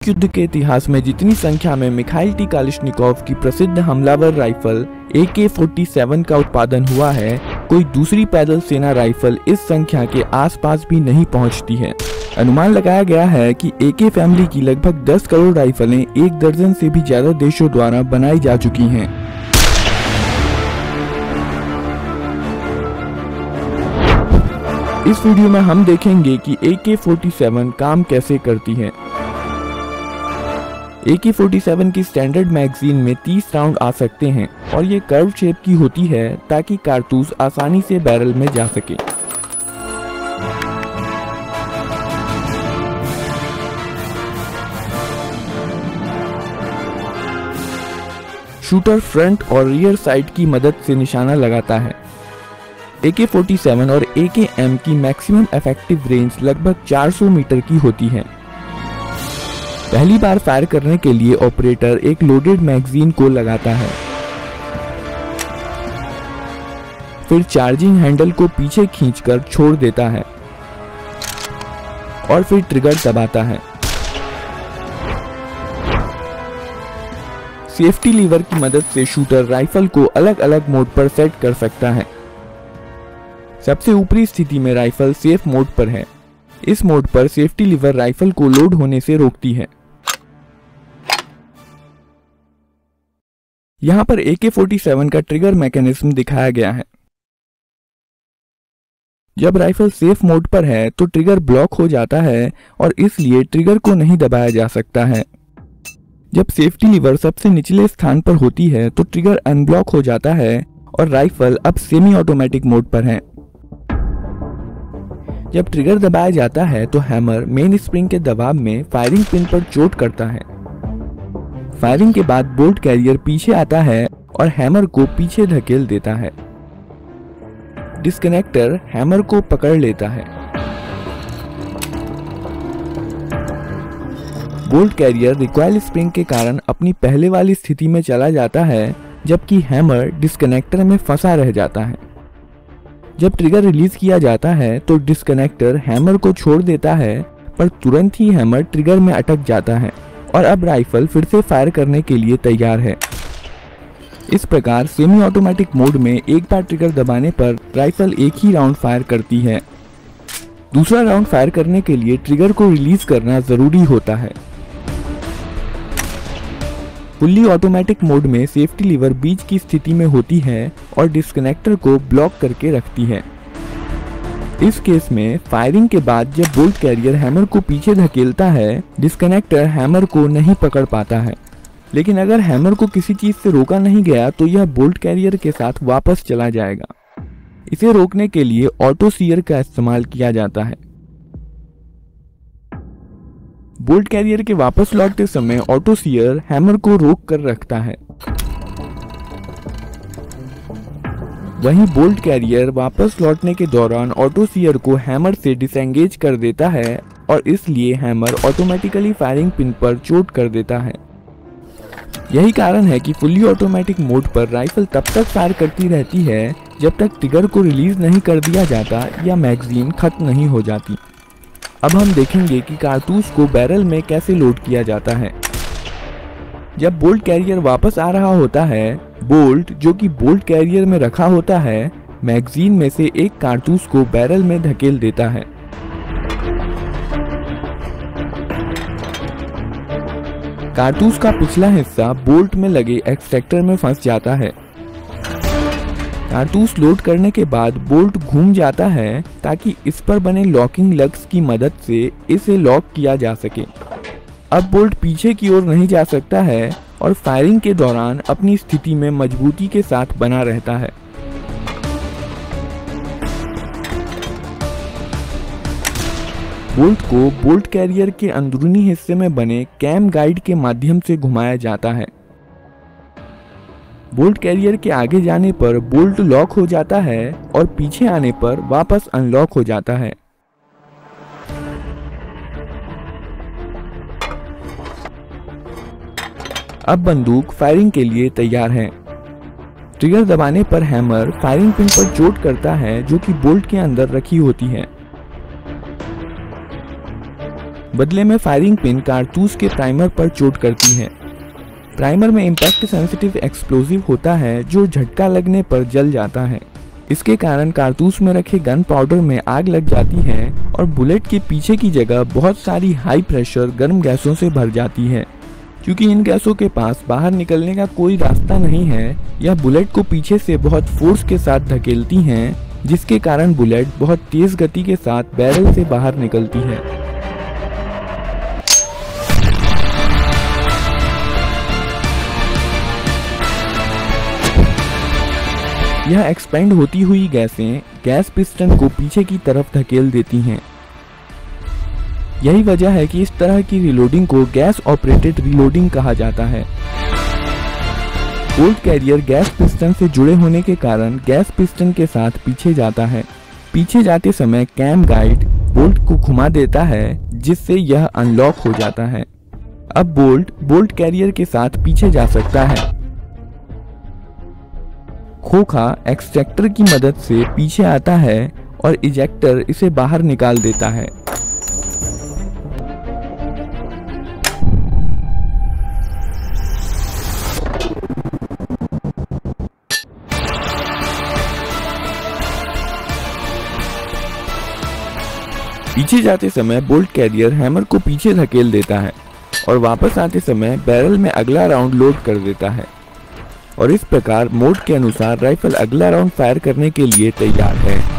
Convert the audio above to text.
विश्व युद्ध के इतिहास में जितनी संख्या में मिखाइल टी कालिशनिकोव की प्रसिद्ध हमलावर राइफल AK-47 का उत्पादन हुआ है, कोई दूसरी पैदल सेना राइफल इस संख्या के आसपास भी नहीं पहुंचती है। अनुमान लगाया गया है कि AK फैमिली की लगभग 10 करोड़ राइफलें 1 दर्जन से भी ज्यादा देशों द्वारा बनाई जा चुकी हैं। इस वीडियो में हम देखेंगे कि AK-47 काम कैसे करती है। AK-47 की स्टैंडर्ड मैगजीन में 30 राउंड आ सकते हैं और ये कर्व शेप की होती है ताकि कारतूस आसानी से बैरल में जा सके। शूटर फ्रंट और रियर साइड की मदद से निशाना लगाता है। AK-47 और AKM की मैक्सिमम इफेक्टिव रेंज लगभग 400 मीटर की होती है। पहली बार फायर करने के लिए ऑपरेटर एक लोडेड मैगजीन को लगाता है, फिर चार्जिंग हैंडल को पीछे खींचकर छोड़ देता है और फिर ट्रिगर दबाता है। सेफ्टी लीवर की मदद से शूटर राइफल को अलग अलग मोड पर सेट कर सकता है। सबसे ऊपरी स्थिति में राइफल सेफ मोड पर है। इस मोड पर सेफ्टी लीवर राइफल को लोड होने से रोकती है। यहाँ पर AK-47 का ट्रिगर मैकेनिज्म दिखाया गया है। जब राइफल सेफ मोड पर है तो ट्रिगर ब्लॉक हो जाता है और इसलिए ट्रिगर को नहीं दबाया जा सकता है। जब सेफ्टी लीवर सबसे निचले स्थान पर होती है तो ट्रिगर अनब्लॉक हो जाता है और राइफल अब सेमी ऑटोमेटिक मोड पर है। जब ट्रिगर दबाया जाता है तो हैमर मेन स्प्रिंग के दबाव में फायरिंग पिन पर चोट करता है। फायरिंग के बाद बोल्ट कैरियर पीछे आता है और हैमर को पीछे धकेल देता है। डिस्कनेक्टर हैमर को पकड़ लेता है। बोल्ट कैरियर रिकॉइल स्प्रिंग के कारण अपनी पहले वाली स्थिति में चला जाता है, जबकि हैमर डिस्कनेक्टर में फंसा रह जाता है। जब ट्रिगर रिलीज किया जाता है तो डिस्कनेक्टर हैमर को छोड़ देता है, पर तुरंत ही हैमर ट्रिगर में अटक जाता है और अब राइफल फिर से फायर करने के लिए तैयार है। इस प्रकार सेमी ऑटोमेटिक मोड में एक बार ट्रिगर दबाने पर राइफल एक ही राउंड फायर करती है। दूसरा राउंड फायर करने के लिए ट्रिगर को रिलीज करना जरूरी होता है। फुल्ली ऑटोमेटिक मोड में सेफ्टी लीवर बीच की स्थिति में होती है और डिस्कनेक्टर को ब्लॉक करके रखती है। इस केस में फायरिंग के बाद जब बोल्ट कैरियर हैमर को पीछे धकेलता है, डिस्कनेक्टर हैमर को नहीं पकड़ पाता है। लेकिन अगर हैमर को किसी चीज से रोका नहीं गया तो यह बोल्ट कैरियर के साथ वापस चला जाएगा। इसे रोकने के लिए ऑटो सीयर का इस्तेमाल किया जाता है। बोल्ट कैरियर के वापस लौटते समय ऑटो सीयर हैमर को रोक कर रखता है। वहीं बोल्ट कैरियर वापस लौटने के दौरान ऑटो सीयर को हैमर से डिसएंगेज कर देता है और इसलिए हैमर ऑटोमेटिकली फायरिंग पिन पर चोट कर देता है। यही कारण है कि फुल्ली ऑटोमेटिक मोड पर राइफल तब तक फायर करती रहती है जब तक ट्रिगर को रिलीज नहीं कर दिया जाता या मैगजीन खत्म नहीं हो जाती। अब हम देखेंगे कि कारतूस को बैरल में कैसे लोड किया जाता है। जब बोल्ट कैरियर वापस आ रहा होता है, बोल्ट जो कि बोल्ट कैरियर में रखा होता है, मैगजीन में से एक कारतूस को बैरल में धकेल देता है। कारतूस का पिछला हिस्सा बोल्ट में लगे एक्सट्रैक्टर में फंस जाता है। कारतूस लोड करने के बाद बोल्ट घूम जाता है ताकि इस पर बने लॉकिंग लग्स की मदद से इसे लॉक किया जा सके। अब बोल्ट पीछे की ओर नहीं जा सकता है और फायरिंग के दौरान अपनी स्थिति में मजबूती के साथ बना रहता है। बोल्ट को बोल्ट कैरियर के अंदरूनी हिस्से में बने कैम गाइड के माध्यम से घुमाया जाता है। बोल्ट कैरियर के आगे जाने पर बोल्ट लॉक हो जाता है और पीछे आने पर वापस अनलॉक हो जाता है। अब बंदूक फायरिंग के लिए तैयार है। ट्रिगर दबाने पर हैमर फायरिंग पिन पर चोट करता है जो कि बोल्ट के अंदर रखी होती है। बदले में फायरिंग पिन कारतूस के प्राइमर पर चोट करती है। प्राइमर में इम्पैक्ट सेंसिटिव एक्सप्लोजिव होता है जो झटका लगने पर जल जाता है। इसके कारण कारतूस में रखे गन पाउडर में आग लग जाती है और बुलेट के पीछे की जगह बहुत सारी हाई प्रेशर गर्म गैसों से भर जाती है। क्योंकि इन गैसों के पास बाहर निकलने का कोई रास्ता नहीं है, यह बुलेट को पीछे से बहुत फोर्स के साथ धकेलती हैं, जिसके कारण बुलेट बहुत तेज गति के साथ बैरल से बाहर निकलती है। यह एक्सपेंड होती हुई गैसें गैस पिस्टन को पीछे की तरफ धकेल देती हैं। यही वजह है कि इस तरह की रिलोडिंग को गैस ऑपरेटेड रिलोडिंग कहा जाता है। बोल्ट कैरियर गैस पिस्टन से जुड़े होने के कारण गैस पिस्टन के साथ पीछे जाता है। पीछे जाते समय कैम गाइड बोल्ट को घुमा देता है, जिससे यह अनलॉक हो जाता है। अब बोल्ट कैरियर के साथ पीछे जा सकता है। खोखा एक्सट्रैक्टर की मदद से पीछे आता है और इजेक्टर इसे बाहर निकाल देता है। पीछे जाते समय बोल्ट कैरियर हैमर को पीछे धकेल देता है और वापस आते समय बैरल में अगला राउंड लोड कर देता है और इस प्रकार मोड के अनुसार राइफल अगला राउंड फायर करने के लिए तैयार है।